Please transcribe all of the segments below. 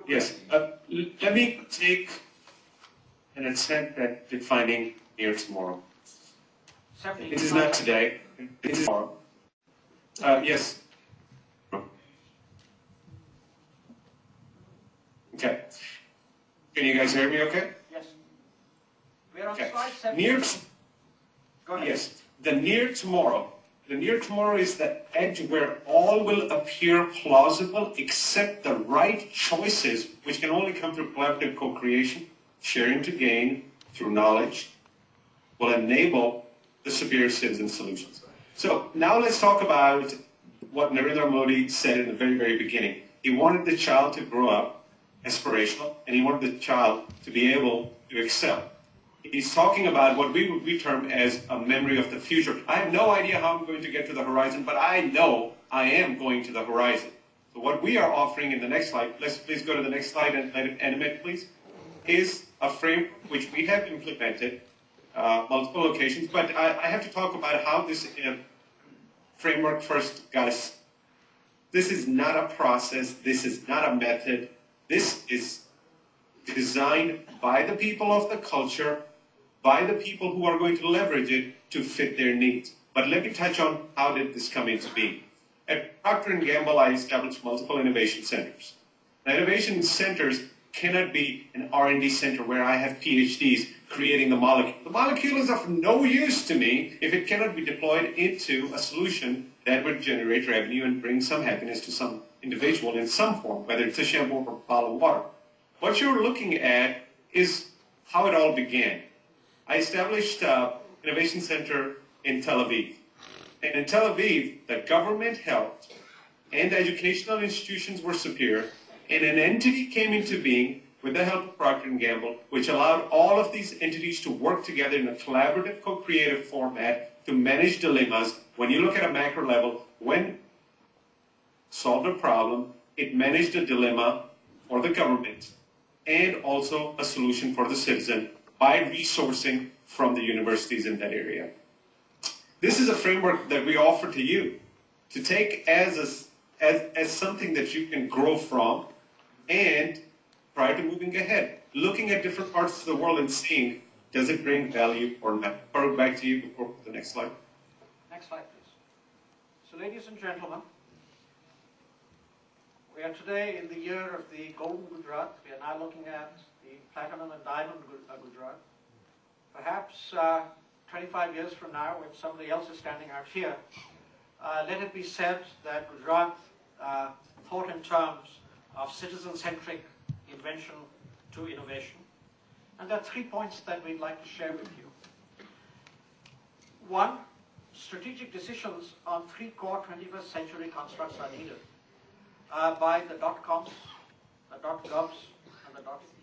Yes. Let me take an attempt at defining near tomorrow. It is not today. It is tomorrow. Yes. Okay. Can you guys hear me okay? Yes. We're on Okay. slide 7. Go ahead. Yes. The near tomorrow. The near tomorrow is the edge where all will appear plausible except the right choices, which can only come through collaborative co-creation, sharing to gain through knowledge, will enable the superior citizen solutions. So now let's talk about what Narendra Modi said in the very, very beginning. He wanted the child to grow up aspirational, and he wanted the child to be able to excel. He's talking about what we term as a memory of the future. I have no idea how I'm going to get to the horizon, but I know I am going to the horizon. So what we are offering in the next slide, let's please go to the next slide and let it animate, please, is a frame which we have implemented multiple locations, but I have to talk about how this framework first got us. This is not a process. This is not a method. This is designed by the people of the culture, by the people who are going to leverage it to fit their needs. But let me touch on how did this come into being. At Procter & Gamble, I established multiple innovation centers. Now, innovation centers cannot be an R&D center where I have PhDs creating the molecule. The molecule is of no use to me if it cannot be deployed into a solution that would generate revenue and bring some happiness to some individual in some form, whether it's a shampoo or a bottle of water. What you're looking at is how it all began. I established an innovation center in Tel Aviv. And in Tel Aviv, the government helped and the educational institutions were superior, and an entity came into being with the help of Procter & Gamble, which allowed all of these entities to work together in a collaborative, co-creative format to manage dilemmas. When you look at a macro level, when solved a problem, it managed a dilemma for the government and also a solution for the citizen by resourcing from the universities in that area. This is a framework that we offer to you to take as something that you can grow from, and prior to moving ahead, looking at different parts of the world and seeing, does it bring value or not? Farrokh, back to you before the next slide. Next slide, please. So, ladies and gentlemen, we are today in the year of the Golden Gujarat. We are now looking at the Platinum and Diamond Gujarat. Perhaps 25 years from now, when somebody else is standing out here, let it be said that Gujarat thought in terms of citizen-centric invention to innovation. And there are 3 points that we'd like to share with you. One, strategic decisions on 3 core 21st century constructs are needed by the .coms, the .govs, and the .edus.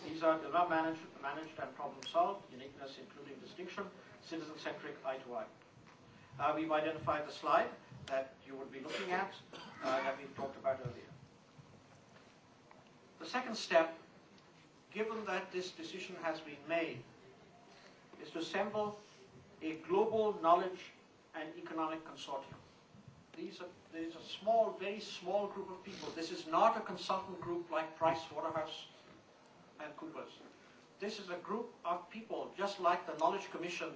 These are dilemma managed and problem solved, uniqueness including distinction, citizen-centric eye-to-eye. We've identified the slide that you would be looking at that we've talked about earlier. The second step, given that this decision has been made, is to assemble a global knowledge and economic consortium. There is a small, very small group of people. This is not a consultant group like Price Waterhouse and Coopers. This is a group of people, just like the Knowledge Commission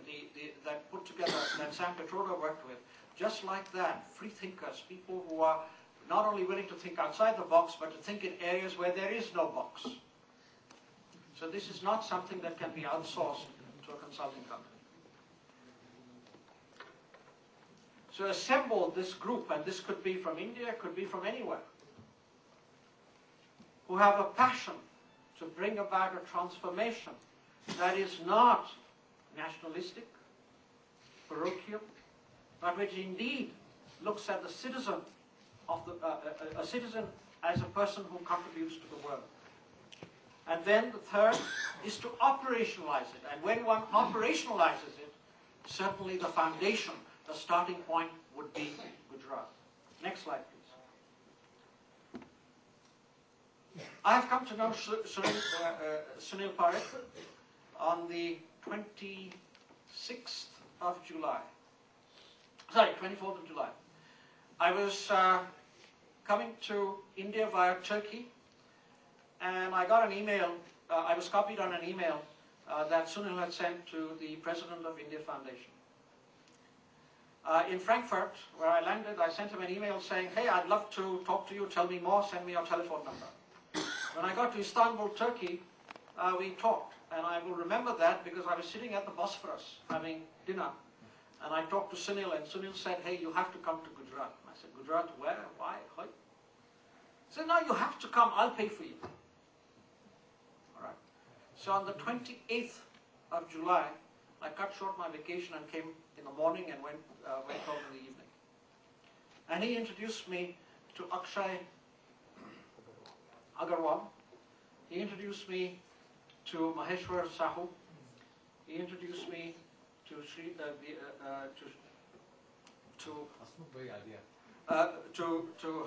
that put together, that Sam Petroda worked with, just like that, free thinkers, people who are not only willing to think outside the box, but to think in areas where there is no box. So this is not something that can be outsourced to a consulting company. So assemble this group, and this could be from India, could be from anywhere, who have a passion to bring about a transformation that is not nationalistic, parochial, but which indeed looks at the citizen of a citizen as a person who contributes to the world. And then the third is to operationalize it. And when one operationalizes it, certainly the foundation, the starting point would be Gujarat. Next slide, please. I have come to know Sunil Parekh on the 26th of July. Sorry, 24th of July. I was coming to India via Turkey and I got an email, I was copied on an email that Sunil had sent to the President of India Foundation. In Frankfurt, where I landed, I sent him an email saying, hey, I'd love to talk to you, tell me more, send me your telephone number. When I got to Istanbul, Turkey, we talked. And I will remember that because I was sitting at the Bosphorus having dinner. And I talked to Sunil, and Sunil said, hey, you have to come to Gujarat. And I said, Gujarat where? Why? Why? He said, no, you have to come, I'll pay for you. All right. So on the 28th of July, I cut short my vacation and came in the morning and went home in the evening. And he introduced me to Akshay Agarwal. He introduced me to Maheshwar Sahu. He introduced me to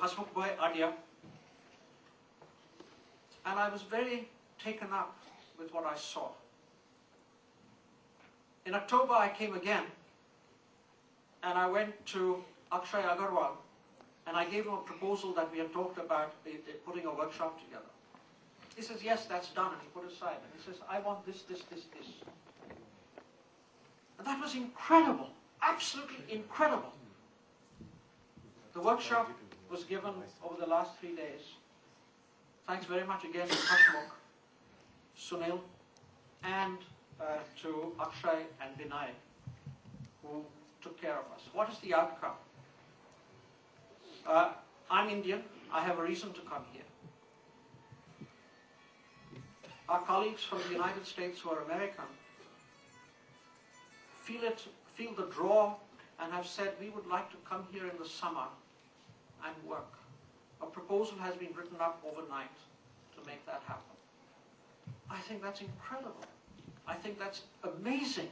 Hasmukh Bhai Adia. And I was very taken up with what I saw. In October, I came again, and I went to Akshay Agarwal, and I gave him a proposal that we had talked about putting a workshop together. He says, yes, that's done, and he put it aside. And he says, I want this, this, this, this. And that was incredible, absolutely incredible. The workshop was given over the last 3 days. Thanks very much again to Hasmukh, Sunil, and to Akshay and Vinay, who took care of us. What is the outcome? I'm Indian. I have a reason to come here. Our colleagues from the United States who are American feel the draw and have said, we would like to come here in the summer and work. A proposal has been written up overnight to make that happen. I think that's incredible. I think that's amazing.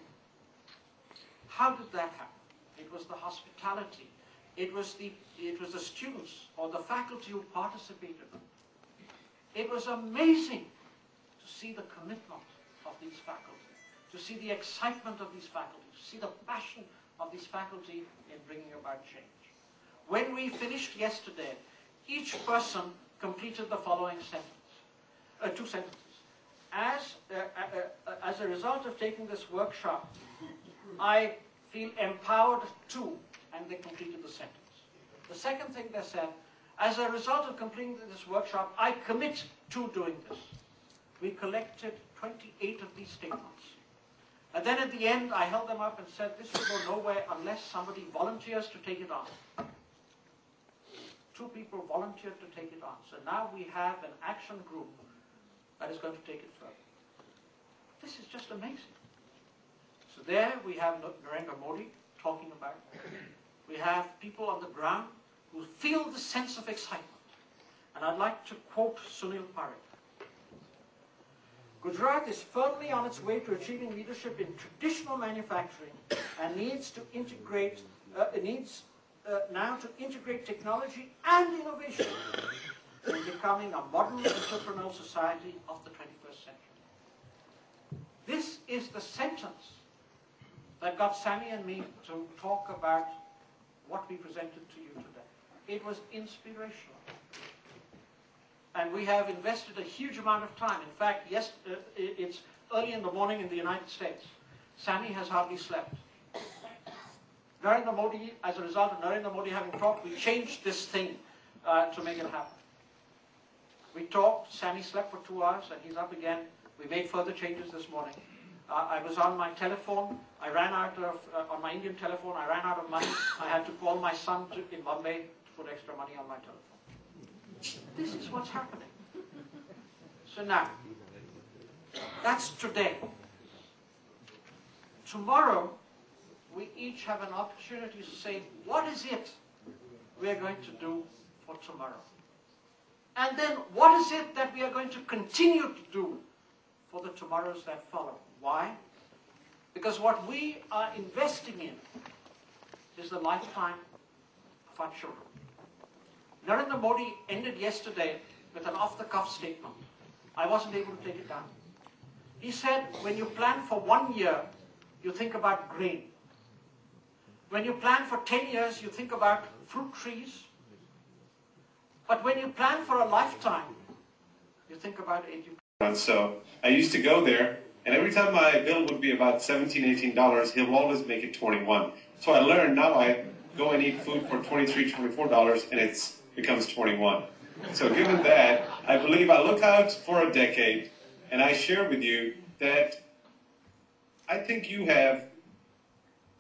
How did that happen? It was the hospitality. It was the students or the faculty who participated. It was amazing to see the commitment of these faculty, to see the excitement of these faculty, to see the passion of these faculty in bringing about change. When we finished yesterday, each person completed the following sentence, 2 sentences. As a result of taking this workshop, I feel empowered to, and they completed the sentence. The second thing they said, as a result of completing this workshop, I commit to doing this. We collected 28 of these statements. And then at the end, I held them up and said, this will go nowhere unless somebody volunteers to take it on. 2 people volunteered to take it on. So now we have an action group that is going to take it further. This is just amazing. So there we have Narendra Modi talking about it. We have people on the ground who feel the sense of excitement. And I'd like to quote Sunil Parikh. Gujarat is firmly on its way to achieving leadership in traditional manufacturing and needs to integrate now to integrate technology and innovation in becoming a modern entrepreneurial society of the 21st century. This is the sentence that got Sammy and me to talk about what we presented to you today. It was inspirational. And we have invested a huge amount of time. In fact, yes, it's early in the morning in the United States. Sammy has hardly slept. Narendra Modi, as a result of Narendra Modi having talked, we changed this thing to make it happen. We talked, Sammy slept for 2 hours, and he's up again. We made further changes this morning. I was on my telephone. I ran out of, on my Indian telephone, I ran out of money. I had to call my son in Bombay to put extra money on my telephone. This is what's happening. So now, that's today. Tomorrow, we each have an opportunity to say, what is it we are going to do for tomorrow? And then, what is it that we are going to continue to do for the tomorrows that follow? Why? Because what we are investing in is the lifetime of our children. Narendra Modi ended yesterday with an off-the-cuff statement. I wasn't able to take it down. He said, when you plan for 1 year, you think about grain. When you plan for 10 years, you think about fruit trees. But when you plan for a lifetime, you think about education. So I used to go there, and every time my bill would be about $17, $18, he'll always make it 21. So I learned now I go and eat food for $23, $24, and it becomes 21. So given that, I believe I look out for a decade, and I share with you that I think you have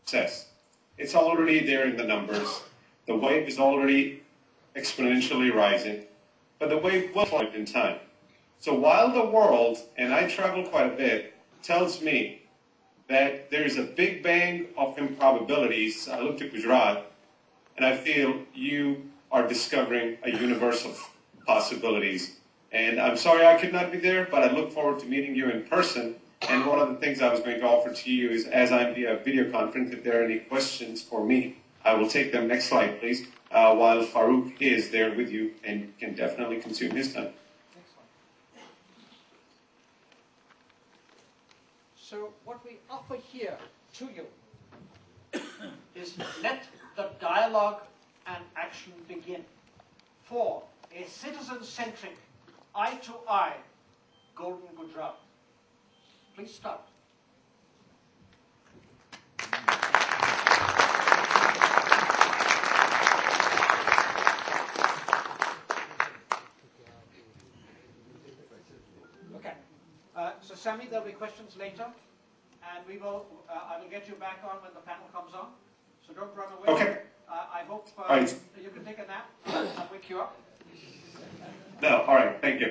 success. It's already there in the numbers. The wave is already exponentially rising, but the wave will fall in time. So while the world, and I travel quite a bit, tells me that there is a big bang of improbabilities, I look to Gujarat, and I feel you are discovering a universe of possibilities. And I'm sorry I could not be there, but I look forward to meeting you in person. And one of the things I was going to offer to you is, as I'm via video conference, if there are any questions for me, I will take them. Next slide, please. While Farrokh is there with you and can definitely consume his time. So what we offer here to you is let the dialogue and action begin for a citizen-centric, eye-to-eye Golden Gujarat. Please start. Okay. So Sammy, there'll be questions later, and we will. I will get you back on when the panel comes on. So don't run away. Okay. I hope right. you can take a nap. I'll wake you up. No. All right. Thank you.